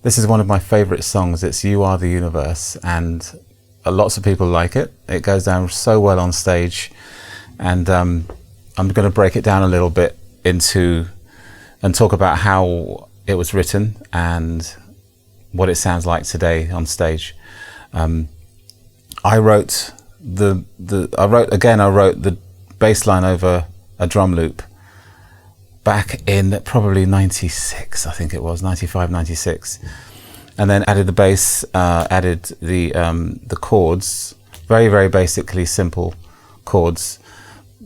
This is one of my favourite songs. It's You Are the Universe, and lots of people like it. It goes down so well on stage, and I'm going to break it down a little bit and talk about how it was written and what it sounds like today on stage. I wrote the bass line over a drum loop back in probably 96, I think it was 95, 96, and then added the bass, added the chords, very basically simple chords,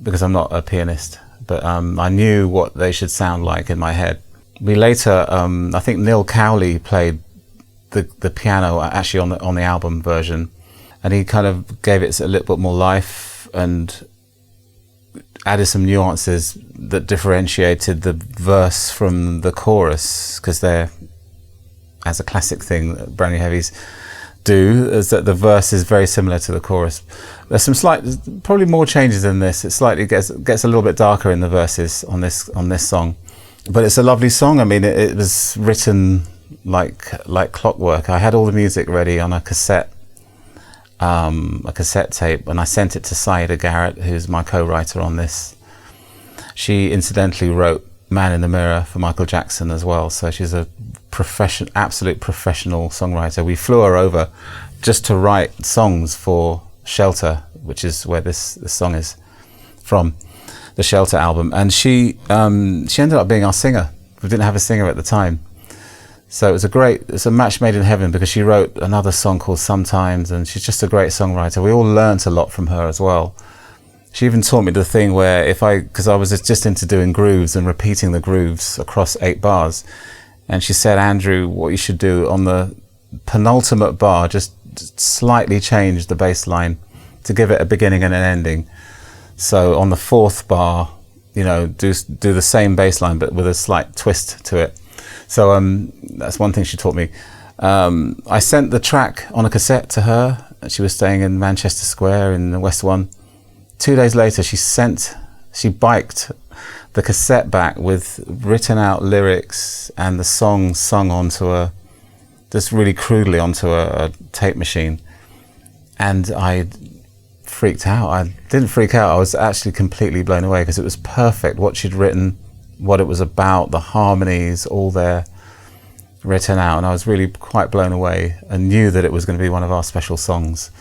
because I'm not a pianist, but I knew what they should sound like in my head. We later, I think Neil Cowley played the piano actually on the album version, and he kind of gave it a little bit more life and added some nuances that differentiated the verse from the chorus, because they're, as a classic thing that Brand New Heavies do, is that the verse is very similar to the chorus. There's some probably more changes in this. It slightly gets a little bit darker in the verses on this song, but it's a lovely song. I mean, it was written like clockwork. I had all the music ready on a cassette tape, and I sent it to Saida Garrett, who's my co-writer on this. She incidentally wrote Man in the Mirror for Michael Jackson as well, so she's a absolute professional songwriter. We flew her over just to write songs for Shelter, which is where this song is from, the Shelter album, and she ended up being our singer. We didn't have a singer at the time. So it's a match made in heaven, because she wrote another song called Sometimes, and she's just a great songwriter. We all learnt a lot from her as well. She even taught me the thing where because I was just into doing grooves and repeating the grooves across 8 bars. And she said, Andrew, what you should do on the penultimate bar, just slightly change the bass line to give it a beginning and an ending. So on the 4th bar, do the same bass line, but with a slight twist to it. So that's one thing she taught me. I sent the track on a cassette to her. She was staying in Manchester Square in the West 1. 2 days later, she biked the cassette back with written out lyrics and the song sung just really crudely onto a tape machine. And I freaked out. I didn't freak out. I was actually completely blown away, because it was perfect. What she'd written, what it was about, the harmonies, all there written out, and I was really quite blown away and knew that it was going to be one of our special songs.